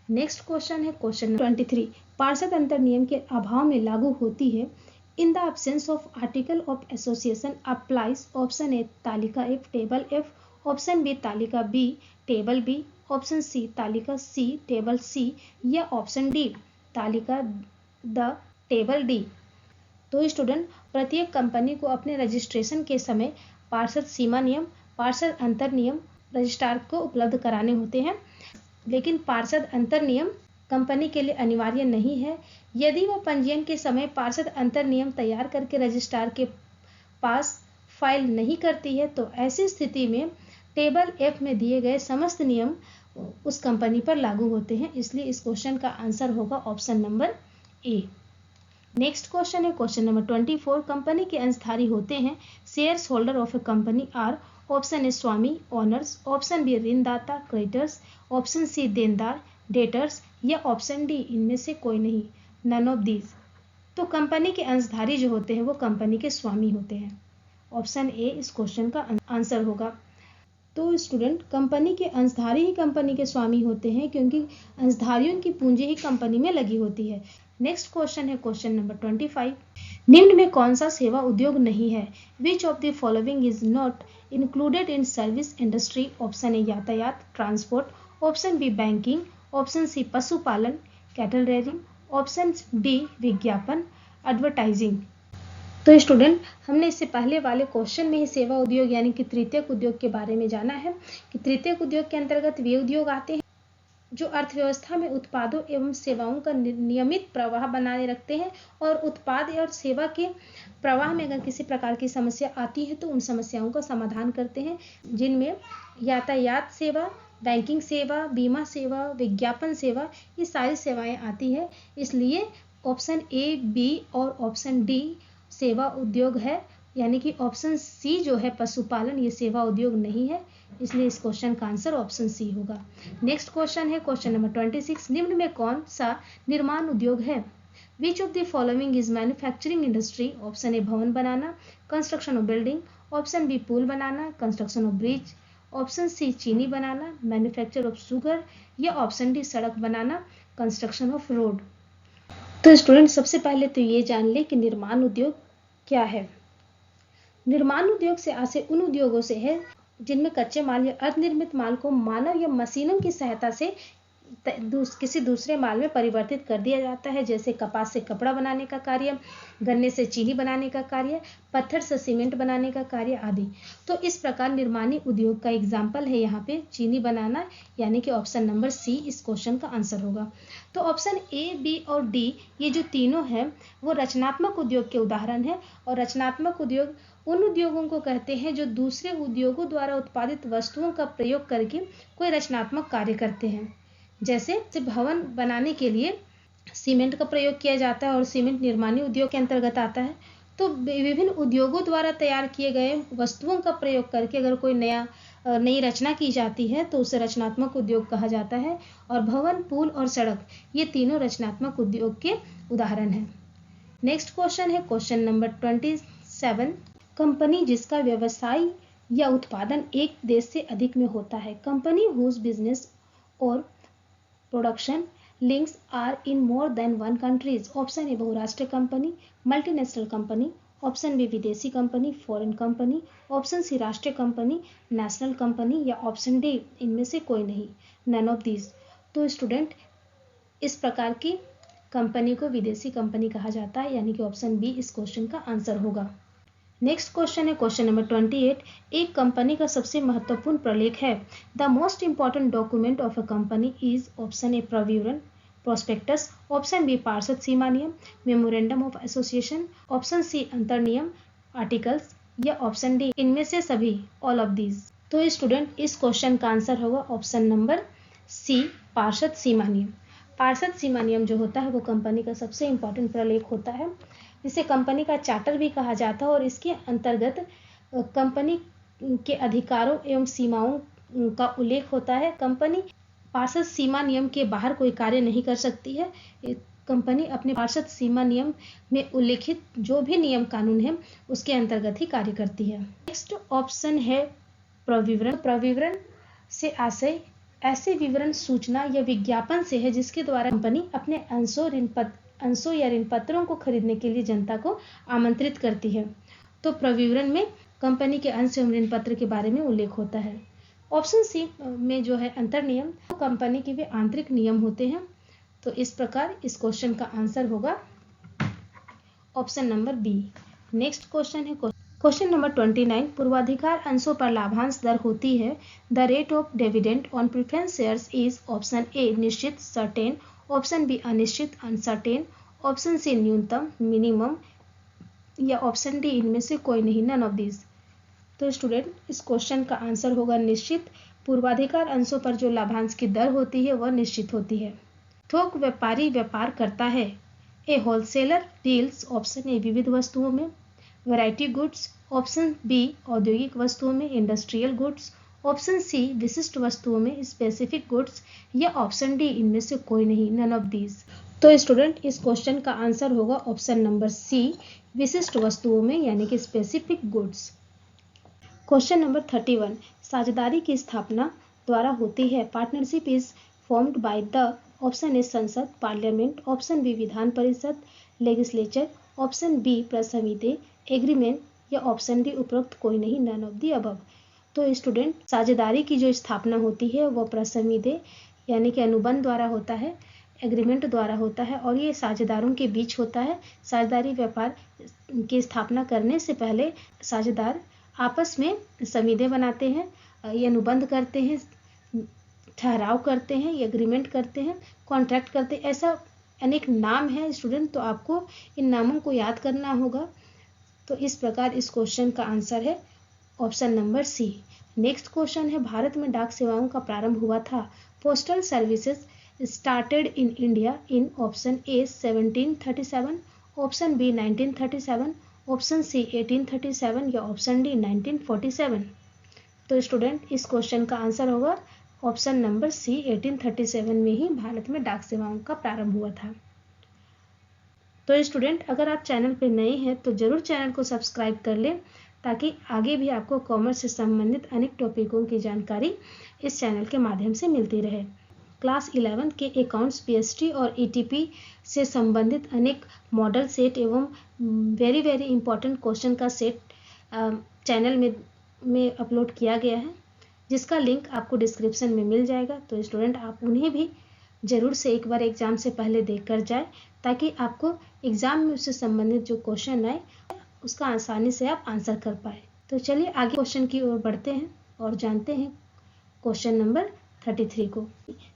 नेक्स्ट क्वेश्चन है क्वेश्चन 23, पार्षद अंतर नियम के अभाव में लागू होती है। In the absence of article of association applies, option A तालिका F table F, option B तालिका B table B, option C तालिका C टेबल C, या ऑप्शन D तालिका द टेबल D। तो स्टूडेंट, प्रत्येक कंपनी को अपने रजिस्ट्रेशन के समय पार्षद सीमा नियम, पार्षद अंतर नियम रजिस्ट्रार को उपलब्ध कराने होते हैं, लेकिन पार्षद अंतर नियम कंपनी के लिए अनिवार्य नहीं है। यदि वह पंजीयन के समय पार्षद अंतर नियम तैयार करके रजिस्ट्रार के पास फाइल नहीं करती है तो ऐसी स्थिति में टेबल एफ में दिए गए समस्त नियम उस कंपनी पर लागू होते हैं। इसलिए इस क्वेश्चन का आंसर होगा option number A. Next question है क्वेश्चन नंबर 24, कंपनी के अंशधारी होते हैं। Shares holder of a company are, option A स्वामी ओनर्स, ऑप्शन बी ऋणदाता क्रेडिटर्स, ऑप्शन सी देनदार डेटर्स, या ऑप्शन डी इनमें से कोई नहीं, नन ऑफ दीज। तो कंपनी के अंशधारी जो होते हैं वो कंपनी के स्वामी होते हैं। ऑप्शन ए इस क्वेश्चन का आंसर होगा। तो स्टूडेंट, कंपनी के अंशधारी ही कंपनी के स्वामी होते हैं, क्योंकि अंशधारियों की पूंजी ही कंपनी में लगी होती है। नेक्स्ट क्वेश्चन है क्वेश्चन नंबर 25। निम्न में कौन सा सेवा उद्योग नहीं है? Which of the following is not included in service industry? Option A यातायात transport, option B banking, option C पशुपालन कैटल रेयरिंग, ऑप्शन डी विज्ञापन एडवर्टाइजिंग। तो स्टूडेंट, हमने इससे पहले वाले क्वेश्चन में ही सेवा उद्योग यानी कि तृतीयक उद्योग के बारे में जाना है कि तृतीयक उद्योग के अंतर्गत वे उद्योग आते हैं जो अर्थव्यवस्था में उत्पादों एवं सेवाओं का नियमित प्रवाह बनाए रखते हैं, और उत्पाद और सेवा के प्रवाह में अगर किसी प्रकार की समस्या आती है तो उन समस्याओं का समाधान करते हैं, जिनमें यातायात सेवा, बैंकिंग सेवा, बीमा सेवा, विज्ञापन सेवा, ये सारी सेवाएं आती है। इसलिए ऑप्शन ए, बी और ऑप्शन डी सेवा उद्योग है, यानी कि ऑप्शन सी जो है पशुपालन, ये सेवा उद्योग नहीं है। इसलिए इस क्वेश्चन का आंसर ऑप्शन सी होगा। नेक्स्ट क्वेश्चन है क्वेश्चन नंबर 26। निम्न में कौन सा निर्माण उद्योग है? Which of the following is manufacturing industry? Option A भवन बनाना, construction of building, option B पुल बनाना, construction of bridge, option C चीनी बनाना, मैन्युफैक्चर ऑफ शुगर, या ऑप्शन डी सड़क बनाना, कंस्ट्रक्शन ऑफ रोड। तो स्टूडेंट, सबसे पहले तो ये जान ले कि निर्माण उद्योग क्या है। निर्माण उद्योग से आशय उन उद्योगों से है जिनमें कच्चे माल या अर्धनिर्मित माल को मानव या मशीनों की सहायता से किसी दूसरे माल में परिवर्तित कर दिया जाता है, जैसे कपास से कपड़ा बनाने का कार्य, गन्ने से चीनी बनाने का कार्य, पत्थर से सीमेंट बनाने का कार्य आदि। तो इस प्रकार निर्माणी उद्योग का एग्जाम्पल है यहाँ पे चीनी बनाना, यानी कि ऑप्शन नंबर सी इस क्वेश्चन का आंसर होगा। तो ऑप्शन ए, बी और डी ये जो तीनों हैं वो रचनात्मक उद्योग के उदाहरण है, और रचनात्मक उद्योग उन उद्योगों को कहते हैं जो दूसरे उद्योगों द्वारा उत्पादित वस्तुओं का प्रयोग करके कोई रचनात्मक कार्य करते हैं। जैसे भवन बनाने के लिए सीमेंट का प्रयोग किया जाता है और सीमेंट निर्माणी उद्योग के अंतर्गत आता है। तो विभिन्न उद्योगों द्वारा तैयार किए गए वस्तुओं का प्रयोग करके अगर कोई नई रचना की जाती है तो उसे रचनात्मक उद्योग कहा जाता है। और भवन, पुल और सड़क ये तीनों रचनात्मक उद्योग के उदाहरण हैं। नेक्स्ट क्वेश्चन है क्वेश्चन नंबर 27। कंपनी जिसका व्यवसाय या उत्पादन एक देश से अधिक में होता है। कंपनी हुज बिजनेस और production links are in more than one countries. Option A बहुराष्ट्रीय company, multinational company, option B विदेशी company, foreign company, option C राष्ट्रीय कंपनी, नेशनल कंपनी, या ऑप्शन डी इनमें से कोई नहीं, नन ऑफ दीज। तो स्टूडेंट, इस प्रकार की कंपनी को विदेशी कंपनी कहा जाता है, यानी कि ऑप्शन बी इस क्वेश्चन का आंसर होगा। नेक्स्ट क्वेश्चन है क्वेश्चन नंबर 28। एक कंपनी का सबसे महत्वपूर्ण प्रलेख है। The most important document of a company is option A प्रविवरण प्रोस्पेक्टस, ऑप्शन बी पार्षद सीमा नियम memorandum of association, option C अंतरनियम आर्टिकल्स, या ऑप्शन डी इनमें से सभी ऑल ऑफ दीज। तो स्टूडेंट, इस क्वेश्चन का आंसर होगा ऑप्शन नंबर सी पार्षद सीमा नियम। पार्षद सीमा नियम जो होता है वो कंपनी का सबसे इंपॉर्टेंट प्रलेख होता है, जिसे कंपनी का चार्टर भी कहा जाता है, और इसके अंतर्गत कंपनी के अधिकारों एवं सीमाओं का उल्लेख होता है। कंपनी पार्षद सीमा नियम के बाहर कोई कार्य नहीं कर सकती है। कंपनी अपने पार्षद सीमा नियम में उल्लेखित जो भी नियम कानून है उसके अंतर्गत ही कार्य करती है। नेक्स्ट ऑप्शन है प्रविवरण। प्रविवरण से आशय ऐसे विवरण, सूचना या विज्ञापन से है जिसके द्वारा कंपनी अपने अंशों या ऋण पत्रों को खरीदने के लिए जनता को आमंत्रित करती है। तो प्रविवरण में कंपनी के अंश एवं ऋण पत्र के बारे में उल्लेख होता है। ऑप्शन सी में जो है अंतरनियम, तो कंपनी के वे आंतरिक नियम होते हैं। तो इस प्रकार इस क्वेश्चन का आंसर होगा option number B. Next question है क्वेश्चन नंबर 29। पूर्वाधिकार अंशों पर लाभांश दर होती है। The rate of dividend on preference shares is option A निश्चित सर्टेन, ऑप्शन बी अनिश्चित अनसर्टेन, ऑप्शन सी न्यूनतम मिनिमम, या ऑप्शन डी इनमें से कोई नहीं, नन ऑफ दीज। तो स्टूडेंट, इस क्वेश्चन का आंसर होगा निश्चित। पूर्वाधिकार अंशों पर जो लाभांश की दर होती है वह निश्चित होती है। थोक व्यापारी व्यापार करता है। ए होलसेलर डील्स, ऑप्शन ए विविध वस्तुओं में, वैरायटी गुड्स, ऑप्शन बी औद्योगिक वस्तुओं में, इंडस्ट्रियल गुड्स, ऑप्शन सी विशिष्ट वस्तुओं में, स्पेसिफिक गुड्स, या ऑप्शन डी इनमें से कोई नहीं, नन ऑफ दीज। तो स्टूडेंट इस क्वेश्चन का आंसर होगा ऑप्शन नंबर सी, विशिष्ट वस्तुओं में यानी कि स्पेसिफिक गुड्स। क्वेश्चन नंबर 31, साझेदारी की स्थापना द्वारा होती है। Partnership is formed by the, option A संसद parliament, option B Vidhan Parishad legislature, option B प्रसमिति agreement या ऑप्शन डी उपरोक्त कोई नहीं, नन ऑफ दी अबव। तो स्टूडेंट साझेदारी की जो स्थापना होती है वो प्रसमिति यानी कि अनुबंध द्वारा होता है, एग्रीमेंट द्वारा होता है और ये साझेदारों के बीच होता है। साझेदारी व्यापार की स्थापना करने से पहले साझेदार आपस में संविदे बनाते हैं, ये अनुबंध करते हैं, ठहराव करते हैं, ये एग्रीमेंट करते हैं, कॉन्ट्रैक्ट करते हैं, ऐसा अनेक नाम है स्टूडेंट, तो आपको इन नामों को याद करना होगा। तो इस प्रकार इस क्वेश्चन का आंसर है option number C. Next question है, भारत में डाक सेवाओं का प्रारंभ हुआ था। Postal services started in India in, option A 1737, option B 1937, option C 1837 या ऑप्शन डी 1947। तो स्टूडेंट इस क्वेश्चन का आंसर होगा ऑप्शन नंबर सी, 1837 में ही भारत में डाक सेवाओं का प्रारंभ हुआ था। तो स्टूडेंट अगर आप चैनल पे नए हैं तो जरूर चैनल को सब्सक्राइब कर लें ताकि आगे भी आपको कॉमर्स से संबंधित अनेक टॉपिकों की जानकारी इस चैनल के माध्यम से मिलती रहे। क्लास 11 के अकाउंट्स, पीएसटी और ईटीपी से संबंधित अनेक मॉडल सेट एवं वेरी इंपॉर्टेंट क्वेश्चन का सेट चैनल में अपलोड किया गया है, जिसका लिंक आपको डिस्क्रिप्शन में मिल जाएगा। तो स्टूडेंट आप उन्हें भी जरूर से एक बार एग्जाम से पहले देख कर जाए ताकि आपको एग्जाम में उससे संबंधित जो क्वेश्चन आए उसका आसानी से आप आंसर कर पाए। तो चलिए आगे क्वेश्चन की ओर बढ़ते हैं और जानते हैं क्वेश्चन नंबर 33 को।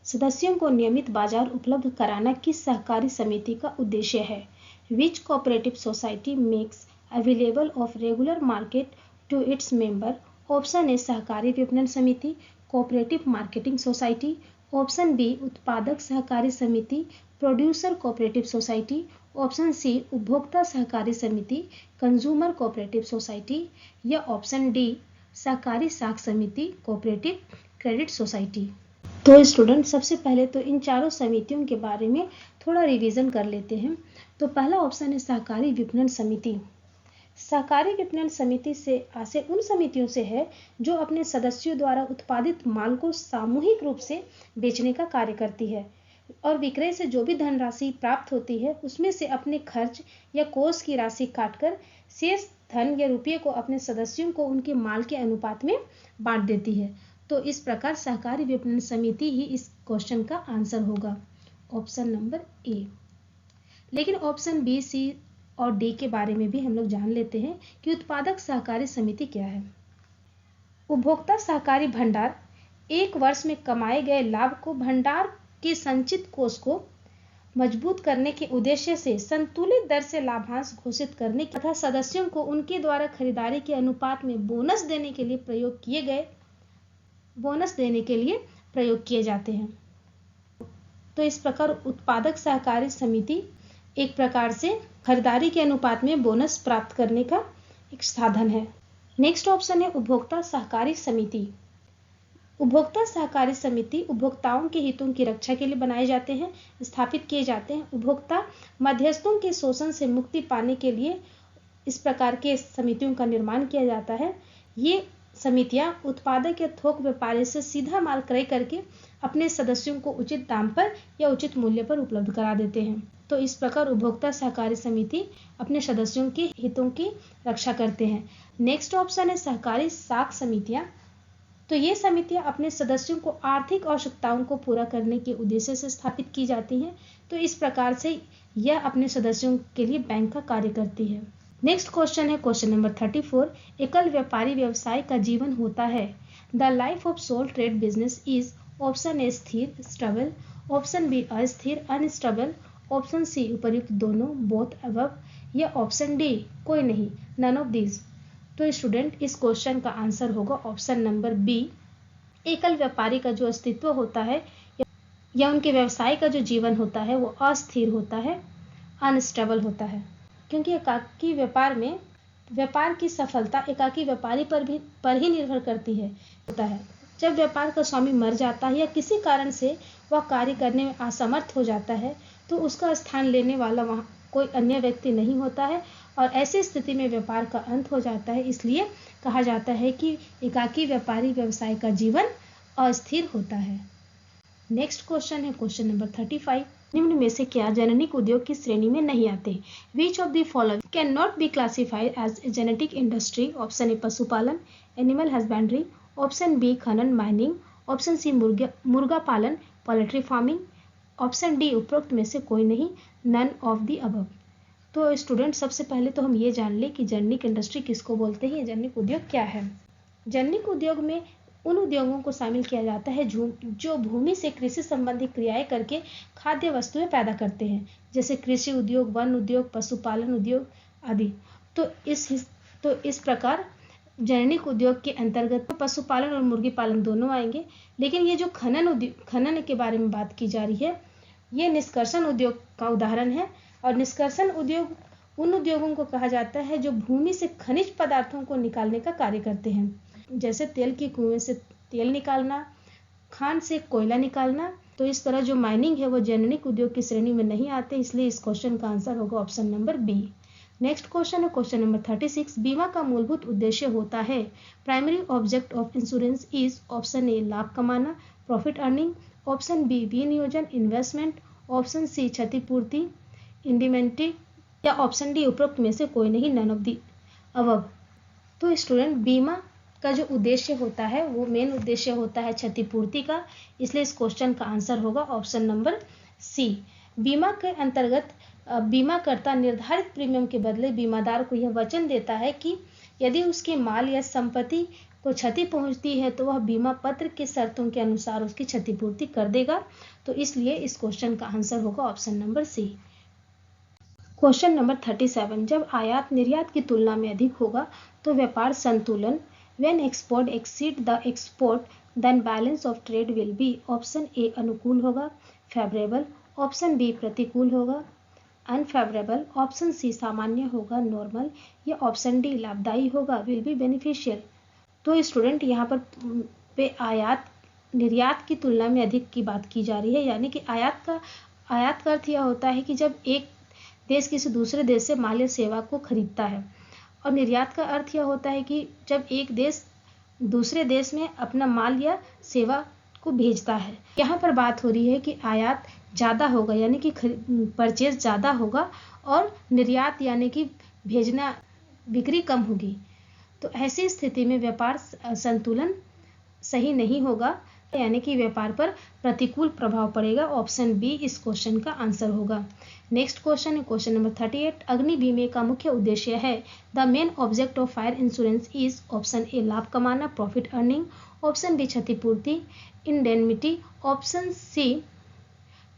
सदस्यों को नियमित बाजार उपलब्ध कराना किस सहकारी समिति का उद्देश्य है? Which cooperative society makes available of regular market to its member? Option A सहकारी विपणन समिति, cooperative marketing society, option B उत्पादक सहकारी समिति, producer cooperative society, option C उपभोक्ता सहकारी समिति, कंज्यूमर कोऑपरेटिव सोसाइटी या ऑप्शन डी सहकारी साख समिति, कोऑपरेटिव क्रेडिट सोसाइटी। तो स्टूडेंट सबसे पहले तो इन चारों समितियों के बारे में थोड़ा रिवीजन कर लेते हैं। तो पहला ऑप्शन है सहकारी विपणन समिति। सहकारी विपणन समिति से आशय उन समितियों से है जो अपने सदस्यों द्वारा उत्पादित माल को सामूहिक रूप से बेचने का कार्य करती है और विक्रय से जो भी धनराशि प्राप्त होती है उसमें से अपने खर्च या कोष की राशि काटकर शेष धन या रुपये को अपने सदस्यों को उनके माल के अनुपात में बांट देती है। तो इस प्रकार सहकारी विपणन समिति ही इस क्वेश्चन का आंसर होगा, ऑप्शन नंबर ए। लेकिन ऑप्शन बी, सी और डी के बारे में भी हम लोग जान लेते हैं कि उत्पादक सहकारी समिति क्या है। उपभोक्ता सहकारी भंडार एक वर्ष में कमाए गए लाभ को भंडार के संचित कोष को मजबूत करने के उद्देश्य से संतुलित दर से लाभांश घोषित करने तथा सदस्यों को उनके द्वारा खरीदारी के अनुपात में बोनस देने के लिए प्रयोग किए जाते हैं। तो इस प्रकार उत्पादक सहकारी समिति एक प्रकार से खरीदारी के अनुपात में बोनस प्राप्त करने का एक साधन है। नेक्स्ट ऑप्शन है उपभोक्ता सहकारी समिति। उपभोक्ता सहकारी समिति उपभोक्ताओं के हितों की रक्षा के लिए बनाए जाते हैं, स्थापित किए जाते हैं। उपभोक्ता मध्यस्थों के शोषण से मुक्ति पाने के लिए इस प्रकार के समितियों का निर्माण किया जाता है। ये समितियां उत्पादक या थोक व्यापारी से सीधा माल क्रय करके अपने सदस्यों को उचित दाम पर या उचित मूल्य पर उपलब्ध करा देते हैं। तो इस प्रकार उपभोक्ता सहकारी समिति अपने सदस्यों के हितों की रक्षा करते हैं। नेक्स्ट ऑप्शन है सहकारी साख समितियां। तो ये समितियां अपने सदस्यों को आर्थिक आवश्यकताओं को पूरा करने के उद्देश्य से स्थापित की जाती हैं। तो इस प्रकार से यह अपने सदस्यों के लिए बैंक का कार्य करती है। नेक्स्ट क्वेश्चन है क्वेश्चन नंबर 34। एकल व्यापारी व्यवसाय का जीवन होता है। The life of sole trade business is, option A स्थिर स्टेबल, ऑप्शन बी अस्थिर अनस्टेबल, ऑप्शन सी उपर्युक्त दोनों बोथ अबव या ऑप्शन डी कोई नहीं नन ऑफ दीज। तो स्टूडेंट इस क्वेश्चन का आंसर होगा ऑप्शन नंबर बी। एकल व्यापारी का जो अस्तित्व होता है या उनके व्यवसाय का जो जीवन होता है वो अस्थिर होता है, अनस्टेबल होता है, क्योंकि एकाकी व्यापार में व्यापार की सफलता एकाकी व्यापारी पर ही निर्भर करती है होता है। जब व्यापार का स्वामी मर जाता है या किसी कारण से वह कार्य करने में असमर्थ हो जाता है तो उसका स्थान लेने वाला वहाँ कोई अन्य व्यक्ति नहीं होता है और ऐसी स्थिति में व्यापार का अंत हो जाता है। इसलिए कहा जाता है कि एकाकी व्यापारी व्यवसाय का जीवन अस्थिर होता है। नेक्स्ट क्वेश्चन है क्वेश्चन नंबर 35। निम्न में से क्या जननिक उद्योग की श्रेणी में नहीं आते? Which of the following can not be classified as genetic industry? Option A पशुपालन, एनिमल हस्बेंड्री, ऑप्शन बी खनन माइनिंग, ऑप्शन सी मुर्गा पालन पोल्ट्री फार्मिंग, ऑप्शन डी उपरोक्त में से कोई नहीं, नन ऑफ द अबव। तो स्टूडेंट सबसे पहले तो हम ये जान ले कि जननिक इंडस्ट्री किसको बोलते हैं, जननिक उद्योग क्या है। जननिक उद्योग में उन उद्योगों को शामिल किया जाता है जो भूमि से कृषि संबंधी क्रियाएं करके खाद्य वस्तुएं पैदा करते हैं, जैसे कृषि उद्योग, वन उद्योग, पशुपालन उद्योग आदि। तो इस प्रकार जननिक उद्योग के अंतर्गत पशुपालन और मुर्गी पालन दोनों आएंगे। लेकिन ये जो खनन के बारे में बात की जा रही है, ये निष्कर्षण उद्योग का उदाहरण है। और निष्कर्षण उद्योग उन उद्योगों को कहा जाता है जो भूमि से खनिज पदार्थों को निकालने का कार्य करते हैं, जैसे तेल के कुएं से तेल निकालना, खान से कोयला निकालना। तो इस तरह जो माइनिंग है वो जननिक उद्योग की श्रेणी में नहीं आते, इसलिए इस क्वेश्चन का आंसर होगा option number B. Next question है क्वेश्चन नंबर 36। बीमा का मूलभूत उद्देश्य होता है। Primary object of insurance is option A लाभ कमाना प्रॉफिट अर्निंग, ऑप्शन बी विनियोजन इन्वेस्टमेंट, ऑप्शन सी क्षतिपूर्ति इंडिमेंटी, या ऑप्शन डी उपरोक्त में से कोई नहीं, नन ऑफ द अबव। तो स्टूडेंट बीमा का जो उद्देश्य होता है वो मेन उद्देश्य होता है क्षतिपूर्ति का, इसलिए इस क्वेश्चन का आंसर होगा ऑप्शन नंबर सी। बीमा के अंतर्गत बीमाकर्ता निर्धारित प्रीमियम के बदले बीमादार को यह वचन देता है कि यदि उसके माल या संपत्ति को क्षति पहुंचती है तो वह बीमा पत्र के शर्तों के अनुसार उसकी क्षतिपूर्ति कर देगा। तो इसलिए इस क्वेश्चन का आंसर होगा option number C. Question number 37। जब आयात निर्यात की तुलना में अधिक होगा तो व्यापार संतुलन, when export exceed the export then balance of trade will be, option A अनुकूल होगा फेवरेबल, ऑप्शन बी प्रतिकूल होगा अनफेवरेबल, ऑप्शन सी सामान्य होगा नॉर्मल, या ऑप्शन डी लाभदायी होगा विल बी बेनिफिशियल। तो स्टूडेंट यहाँ पर पे आयात निर्यात की तुलना में अधिक की बात की जा रही है, यानी कि आयात का अर्थ यह होता है कि जब एक देश किसी दूसरे देश से माल या सेवा को खरीदता है, और निर्यात का अर्थ यह होता है कि जब एक देश दूसरे देश में अपना माल या सेवा को भेजता है। यहाँ पर बात हो रही है कि आयात ज़्यादा होगा यानी कि परचेज ज़्यादा होगा, और निर्यात यानी कि भेजना बिक्री कम होगी। तो ऐसी स्थिति में व्यापार संतुलन सही नहीं होगा, यानी कि व्यापार पर प्रतिकूल प्रभाव पड़ेगा। ऑप्शन बी इस क्वेश्चन का आंसर होगा। नेक्स्ट क्वेश्चन है क्वेश्चन नंबर 38। अग्नि बीमे का मुख्य उद्देश्य है। The main object of fire insurance is, option A लाभ कमाना प्रॉफिट अर्निंग, ऑप्शन बी क्षतिपूर्ति इंडेमिनिटी, ऑप्शन सी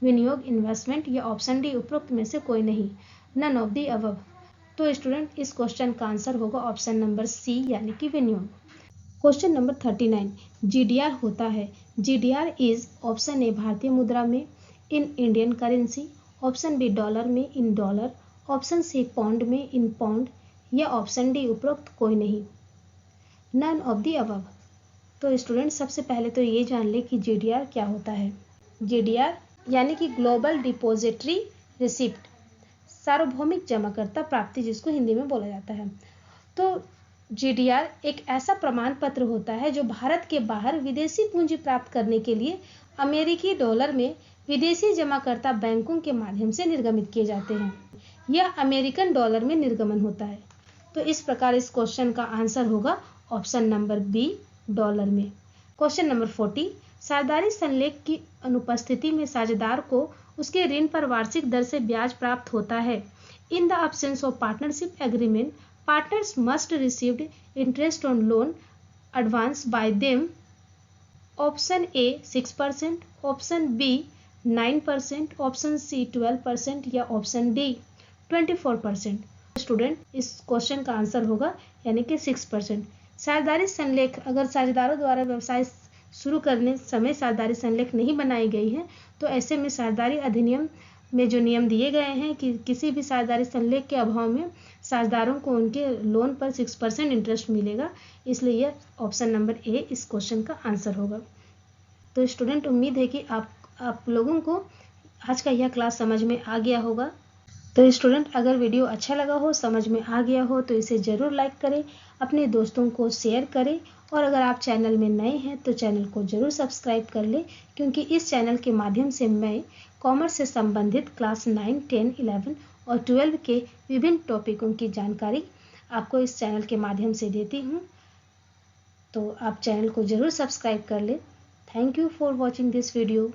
विनियोग इन्वेस्टमेंट, या ऑप्शन डी उपरोक्त में से कोई नहीं, नन ऑफ द अबव। तो स्टूडेंट इस क्वेश्चन का आंसर होगा ऑप्शन नंबर सी यानी कि विनियोग। Question number 39। जीडीआर होता है। जीडीआर इज, ऑप्शन ए भारतीय मुद्रा में in Indian currency, option B dollar में in dollar, option C pound में इन पौंड, या ऑप्शन डी उपरोक्त कोई नहीं, नन ऑफ द अबव। तो स्टूडेंट सबसे पहले तो ये जान ले कि जीडीआर क्या होता है। जीडीआर यानी कि ग्लोबल डिपॉजिटरी रिसिप्ट, सार्वभौमिक जमाकर्ता प्राप्ति जिसको हिंदी में बोला जाता है। तो जीडीआर एक ऐसा प्रमाण पत्र होता है जो भारत के बाहर विदेशी पूंजी प्राप्त करने के लिए अमेरिकी डॉलर में विदेशी जमाकर्ता बैंकों के माध्यम से निर्गमित किए जाते हैं। यह अमेरिकन डॉलर में निर्गमन होता है। तो इस प्रकार इस क्वेश्चन का आंसर होगा ऑप्शन नंबर बी डॉलर में। Question number 40। साझेदारी संलेख की अनुपस्थिति में साझेदार को उसके ऋण पर वार्षिक दर से ब्याज प्राप्त होता है। इन the absence of partnership agreement, partners must receive interest on loan advance by them, option A 6%, option B 9%, option C 12%, या ऑप्शन D 24%। स्टूडेंट इस क्वेश्चन का आंसर होगा यानी कि 6%। साझेदारी संलेख, अगर साझेदारों द्वारा व्यवसाय शुरू करने समय साझेदारी संलेख नहीं बनाई गई है तो ऐसे में साझेदारी अधिनियम में जो नियम दिए गए हैं कि किसी भी साझेदारी संलेख के अभाव में साझेदारों को उनके लोन पर 6% इंटरेस्ट मिलेगा, इसलिए यह ऑप्शन नंबर ए इस क्वेश्चन का आंसर होगा। तो स्टूडेंट उम्मीद है कि आप लोगों को आज का यह क्लास समझ में आ गया होगा। तो स्टूडेंट, अगर वीडियो अच्छा लगा हो, समझ में आ गया हो, तो इसे ज़रूर लाइक करें, अपने दोस्तों को शेयर करें और अगर आप चैनल में नए हैं तो चैनल को ज़रूर सब्सक्राइब कर लें, क्योंकि इस चैनल के माध्यम से मैं कॉमर्स से संबंधित क्लास 9, 10, 11 और 12 के विभिन्न टॉपिकों की जानकारी आपको इस चैनल के माध्यम से देती हूँ। तो आप चैनल को ज़रूर सब्सक्राइब कर लें। Thank you for watching this video.